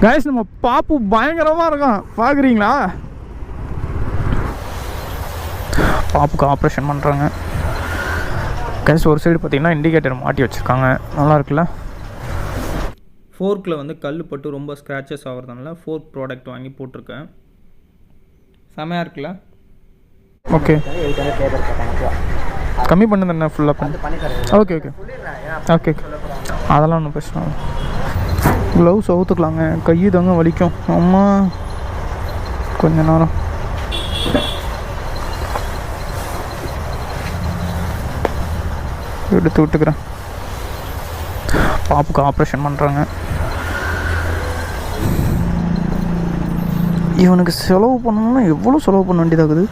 Guys நம்ம பாப்பு பயங்கரமாக இருக்கான் பார்க்குறீங்களா? பாப்புக்கு ஆப்ரேஷன் பண்ணுறாங்க கைஸ். ஒரு சைடு பார்த்தீங்கன்னா இண்டிகேட்டர் மாட்டி வச்சுருக்காங்க, நல்லா இருக்குல்ல. ஃபோர்க்கில் வந்து கல் பட்டு ரொம்ப ஸ்க்ராச்சஸ் ஆகிறதுனால ஃபோர்க் ப்ராடக்ட் வாங்கி போட்டிருக்கேன். செமையாக இருக்குல்ல? ஓகே, கம்மி பண்ணது என்ன ஃபுல்லாக பண்ணி? ஓகே ஓகே ஓகே, அதெல்லாம் ஒன்றும் பிரச்சனை இல்லை. க்ளவுஸ் அவுத்துக்கலாங்க, கை தாங்க வலிக்கும். அம்மா கொஞ்ச நேரம் எடுத்து விட்டுக்கிறேன். பாப்புக்கு ஆப்ரேஷன் பண்ணுறாங்க. இவனுக்கு செலவு பண்ணணும்னா எவ்வளோ செலவு பண்ண வேண்டியதாகுது.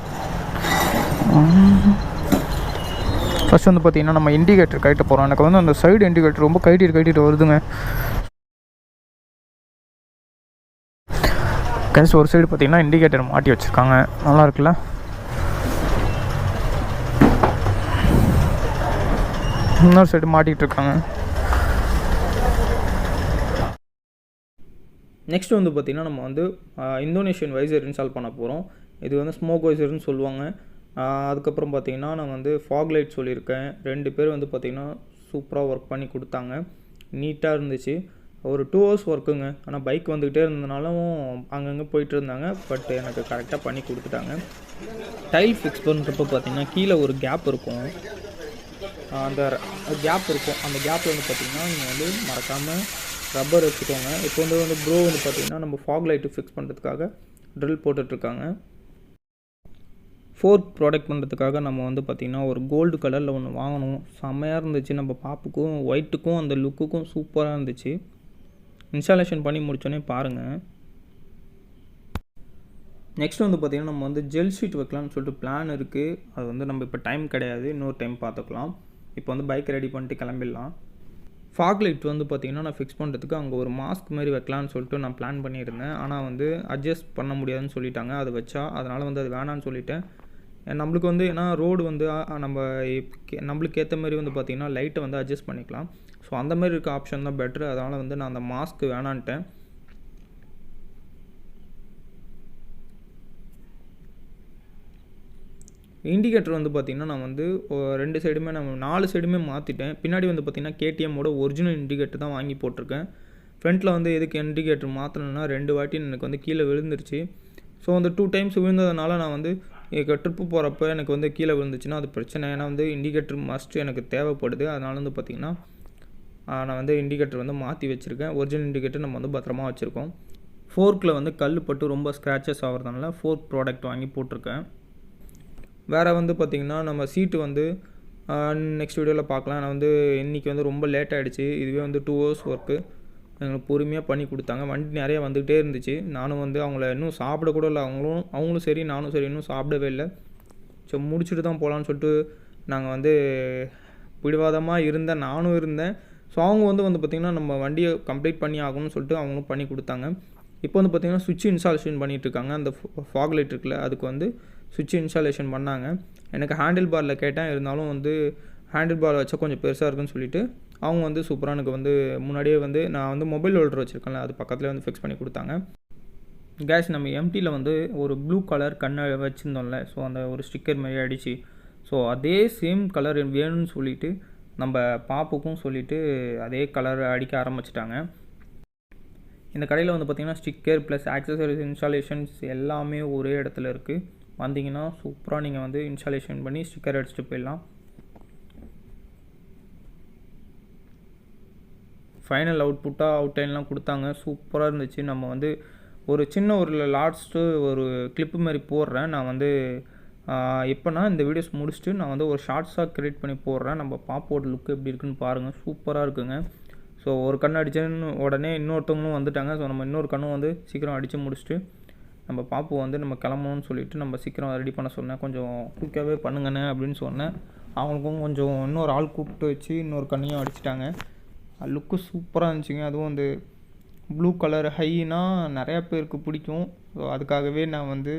ஃபஸ்ட் வந்து பார்த்திங்கன்னா நம்ம இண்டிகேட்டர் கட்டிட்டு போகிறோம். எனக்கு வந்து அந்த சைடு இண்டிகேட்டர் ரொம்ப கட்டிட்டு வருதுங்க கைஸ். ஒரு சைடு பார்த்திங்கன்னா இண்டிகேட்டர் மாட்டி வச்சுருக்காங்க, நல்லா இருக்குல்ல. இன்னொரு சைடு மாட்டிகிட்டு இருக்காங்க. நெக்ஸ்ட் வந்து பார்த்திங்கன்னா நம்ம வந்து இந்தோனேஷியன் வைசர் இன்ஸ்டால் பண்ண போகிறோம். இது வந்து ஸ்மோக் வைசர்னு சொல்லுவாங்க. அதுக்கப்புறம் பார்த்திங்கன்னா நான் வந்து ஃபாக் லைட் சொல்லியிருக்கேன். 2 பேர் வந்து பார்த்திங்கன்னா சூப்பராக ஒர்க் பண்ணி கொடுத்தாங்க, நீட்டாக இருந்துச்சு. ஒரு 2 hours ஒர்க்குங்க. ஆனால் பைக் வந்துக்கிட்டே இருந்ததுனாலும் அங்கங்கே போயிட்டு இருந்தாங்க. பட் எனக்கு கரெக்டாக பண்ணி கொடுத்துட்டாங்க. டைல் ஃபிக்ஸ் பண்ணுறப்ப பார்த்திங்கன்னா கீழே ஒரு கேப் இருக்கும், அந்த கேப்பில் வந்து பார்த்திங்கன்னா நீங்கள் வந்து மறக்காமல் ரப்பர் வச்சுக்கோங்க. இப்போ வந்து ப்ரோ வந்து பார்த்திங்கன்னா நம்ம ஃபாக் லைட்டு ஃபிக்ஸ் பண்ணுறதுக்காக ட்ரில் போட்டுட்ருக்காங்க. ஃபோர்க் ப்ராடக்ட் பண்ணுறதுக்காக நம்ம வந்து பார்த்திங்கன்னா ஒரு கோல்டு கலரில் ஒன்று வாங்கணும். செம்மையாக இருந்துச்சு. நம்ம பாப்புக்கும் ஒயிட்டுக்கும் அந்த லுக்குக்கும் சூப்பராக இருந்துச்சு. இன்ஸ்டாலேஷன் பண்ணி முடித்தோடனே பாருங்கள். நெக்ஸ்ட் வந்து பார்த்திங்கன்னா நம்ம வந்து ஜெல் ஷீட் வைக்கலாம்னு சொல்லிட்டு பிளான் இருக்குது. அது வந்து நம்ம இப்போ டைம் கிடையாது, இன்னொரு டைம் பார்த்துக்கலாம். இப்போ வந்து பைக் ரெடி பண்ணிட்டு கிளம்பிடலாம். ஃபாக் லைட் வந்து பார்த்திங்கன்னா நான் ஃபிக்ஸ் பண்ணுறதுக்கு அங்கே ஒரு மாஸ்க் மாதிரி வைக்கலான்னு சொல்லிட்டு நான் பிளான் பண்ணியிருந்தேன். ஆனால் வந்து அட்ஜஸ்ட் பண்ண முடியாதுன்னு சொல்லிட்டாங்க அது வச்சா. அதனால் வந்து அது வேணான்னு சொல்லிட்டேன். நம்மளுக்கு வந்து ஏன்னா ரோடு வந்து நம்மளுக்கு ஏற்ற மாதிரி வந்து பார்த்திங்கன்னா லைட்டை வந்து அட்ஜஸ்ட் பண்ணிக்கலாம். ஸோ அந்த மாதிரி இருக்க ஆப்ஷன் தான் பெட்ரு. அதனால் வந்து நான் அந்த மாஸ்க் வேணான்ட்டேன். இண்டிகேட்டர் வந்து பார்த்திங்கன்னா நான் வந்து 2 சைடுமே நான் 4 சைடுமே மாற்றிட்டேன். பின்னாடி வந்து பார்த்திங்கன்னா கேடிஎம்மோட ஒரிஜினல் இண்டிகேட்டர் தான் வாங்கி போட்டிருக்கேன். ஃப்ரண்ட்டில் வந்து எதுக்கு இண்டிகேட்டர் மாற்றணுன்னா 2 வாட்டி எனக்கு வந்து கீழே விழுந்துருச்சு. ஸோ அந்த 2 times விழுந்ததுனால நான் வந்து ட்ரிப்பு போகிறப்ப எனக்கு வந்து கீழே விழுந்துச்சுன்னா அது பிரச்சனை. ஏன்னா வந்து இண்டிகேட்டர் மஸ்ட்டு எனக்கு தேவைப்படுது. அதனால் வந்து பார்த்திங்கன்னா நான் வந்து இண்டிகேட்டர் வந்து மாற்றி வச்சுருக்கேன். ஒரிஜினல் இண்டிகேட்டர் நம்ம வந்து பத்திரமா வச்சுருக்கோம். ஃபோர்க்கில் வந்து கல் பட்டு ரொம்ப ஸ்க்ராச்சஸ் ஆகிறதுனால ஃபோர்க் ப்ராடக்ட் வாங்கி போட்டிருக்கேன். வேறு வந்து பார்த்திங்கன்னா நம்ம சீட்டு வந்து நெக்ஸ்ட் வீடியோவில் பார்க்கலாம். நான் வந்து இன்றைக்கி வந்து ரொம்ப லேட் ஆகிடுச்சு. இதுவே வந்து 2 hours ஒர்க்கு எங்களுக்கு பொறுமையாக பண்ணி கொடுத்தாங்க. வண்டி நிறையா வந்துக்கிட்டே இருந்துச்சு. நானும் வந்து அவங்கள இன்னும் சாப்பிட கூட இல்லை. அவங்களும் சரி நானும் சரி இன்னும் சாப்பிடவே இல்லை. ஸோ முடிச்சுட்டு தான் போகலான்னு சொல்லிட்டு நாங்கள் வந்து பிடிவாதமாக இருந்தேன், நானும் இருந்தேன். ஸோ அவங்க வந்து பார்த்திங்கன்னா நம்ம வண்டியை கம்ப்ளீட் பண்ணி ஆகணும்னு சொல்லிட்டு அவங்களும் பண்ணி கொடுத்தாங்க. இப்போ வந்து பார்த்திங்கன்னா சுவிட்ச் இன்ஸ்டாலேஷன் பண்ணிகிட்ருக்காங்க. அந்த ஃபாக் லைட் இருக்குல்ல அதுக்கு வந்து சுவிட்ச் இன்ஸ்டாலேஷன் பண்ணாங்க. எனக்கு ஹேண்டில் பாரில் கேட்டேன், இருந்தாலும் வந்து ஹேண்டில் பார் வச்சா கொஞ்சம் பெருசாக இருக்குன்னு சொல்லிவிட்டு அவங்க வந்து சூப்பராக எனக்கு வந்து முன்னாடியே வந்து நான் வந்து மொபைல் ஹோல்டர் வச்சுருக்கேன்ல அது பக்கத்தில் வந்து ஃபிக்ஸ் பண்ணி கொடுத்தாங்க. கேஸ் நம்ம எம்டியில் வந்து ஒரு ப்ளூ கலர் கண்ணை வச்சுருந்தோம்ல, ஸோ அந்த ஒரு ஸ்டிக்கர் மாதிரி அடிச்சு, ஸோ அதே சேம் கலர் வேணும்னு சொல்லிவிட்டு நம்ம பாப்புக்கும் சொல்லிவிட்டு அதே கலர் அடிக்க ஆரம்பிச்சிட்டாங்க. இந்த கடையில் வந்து பார்த்திங்கன்னா ஸ்டிக்கர் ப்ளஸ் ஆக்சசரிஸ் இன்ஸ்டாலேஷன்ஸ் எல்லாமே ஒரே இடத்துல இருக்குது. வந்தீங்கன்னா சூப்பராக நீங்கள் வந்து இன்ஸ்டாலேஷன் பண்ணி ஸ்டிக்கர் அடிச்சுட்டு போயிடலாம். ஃபைனல் அவுட்புட்டாக அவுட்லைன்லாம் கொடுத்தாங்க, சூப்பராக இருந்துச்சு. நம்ம வந்து ஒரு சின்ன ஒரு லாஸ்ட்டு ஒரு கிளிப்பு மாதிரி போடுறேன். நான் வந்து எப்போனா இந்த வீடியோஸ் முடிச்சுட்டு நான் வந்து ஒரு ஷார்ட்ஸாக க்ரியேட் பண்ணி போடுறேன். நம்ம பாப்போட லுக் எப்படி இருக்குன்னு பாருங்கள், சூப்பராக இருக்குங்க. ஸோ ஒரு கண் அடித்தேன்னு உடனே இன்னொருத்தவங்களும் வந்துட்டாங்க. ஸோ நம்ம இன்னொரு கண்ணும் வந்து சீக்கிரம் அடித்து முடிச்சுட்டு நம்ம பாப்பு வந்து நம்ம கிளம்பணும்னு சொல்லிவிட்டு நம்ம சீக்கிரம் ரெடி பண்ண சொன்னேன். கொஞ்சம் குயிக்காகவே பண்ணுங்கண்ணே அப்படின்னு சொன்னேன். அவங்களுக்கும் கொஞ்சம் இன்னொரு ஆள் கூப்பிட்டு வச்சு இன்னொரு கண்ணையும் அடிச்சிட்டாங்க. லுக்கு சூப்பராக இருந்துச்சுங்க. அதுவும் அந்த ப்ளூ கலர் ஹைனா நிறையா பேருக்கு பிடிக்கும். ஸோ அதுக்காகவே நான் வந்து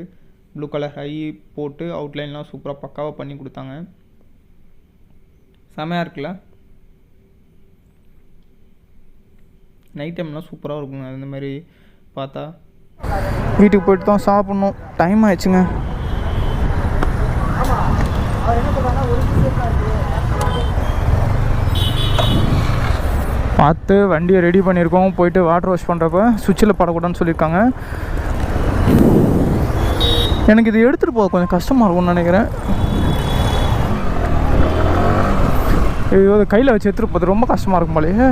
ப்ளூ கலர் ஹை போட்டு அவுட்லைன்லாம் சூப்பராக பக்காவாக பண்ணி கொடுத்தாங்க. செமையாக இருக்குல்ல? நைட் டைம்லாம் சூப்பராக இருக்குங்க. இந்த மாதிரி பார்த்தா. வீட்டுக்கு போயிட்டு தான் சாப்பிட்ணும், டைம் ஆயிடுச்சுங்க. பார்த்து வண்டியை ரெடி பண்ணியிருக்கோம். போயிட்டு வாட்டர் வாஷ் பண்ணுறப்ப சுவிட்சில் படக்கூடாதுன்னு சொல்லியிருக்காங்க. எனக்கு இது எடுத்துகிட்டு போக கொஞ்சம் கஷ்டமாக இருக்கும்னு நினைக்கிறேன். ஐயோ, அதை கையில் வச்சு எடுத்துகிட்டு போகிறது ரொம்ப கஷ்டமாக இருக்கும் போலயே.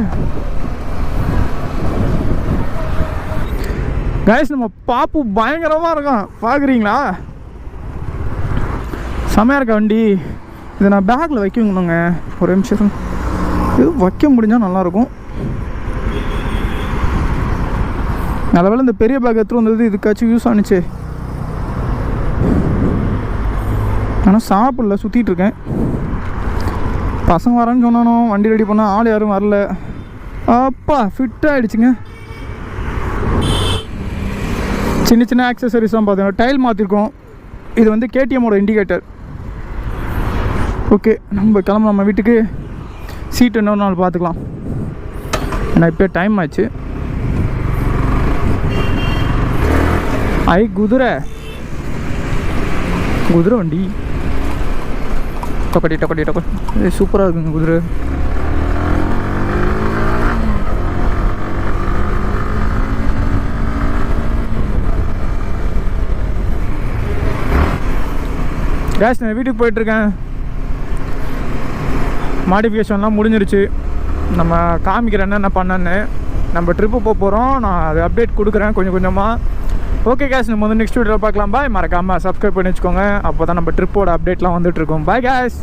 கைஸ், நம்ம பாப்பு பயங்கரமாக இருக்கும், பார்க்குறீங்களா? செமையாக இருக்கா வண்டி. இதை நான் பேக்கில் வைக்கணுங்க. ஒரு நிமிஷம் இது வைக்க முடிஞ்சால் நல்லாயிருக்கும். நல்லவேளை இந்த பெரிய பேக் எடுத்துகிட்டு வந்தது இதுக்காச்சும் யூஸ் ஆனிச்சு. ஆனால் சாப்பிடல, சுற்றிட்டு இருக்கேன். பசங்க வரேன்னு சொன்னானோ, வண்டி ரெடி பண்ணால் ஆள் யாரும் வரல. அப்பா ஃபிட் ஆகிடுச்சுங்க. சின்ன சின்ன ஆக்சசரிஸ்லாம் பார்த்தீங்கன்னா டைல் மாற்றிருக்கோம். இது வந்து கேடிஎம்மோட இண்டிகேட்டர். ஓகே, நம்ம கிளம்பலாம் நம்ம வீட்டுக்கு. சீட்டு இன்னொரு நாள் பார்த்துக்கலாம். ஏன்னா இப்போ டைம் ஆச்சு. குதிரை வண்டி டொக்கடி டொக்கடி டொக்கடி சூப்பராக இருக்குங்க குதிரை. கேஸ், நான் வீட்டுக்கு போயிட்டுருக்கேன். மாடிஃபிகேஷன்லாம் முடிஞ்சிருச்சு. நம்ம காமிக்கிறேன் என்னென்ன பண்ணேன்னு. நம்ம ட்ரிப்பு போக போகிறோம். நான் அது அப்டேட் கொடுக்குறேன் கொஞ்சம் கொஞ்சமாக. ஓகே கேஸ், நம்ம வந்து நெக்ஸ்ட் வீடியோவில் பார்க்கலாம். பாய். மறக்காமல் சப்ஸ்கிரைப் பண்ணி வச்சுக்கோங்க. அப்போ தான் நம்ம ட்ரிப்போட அப்டேட்லாம் வந்துட்டுருக்கோம். பாய் கேஸ்.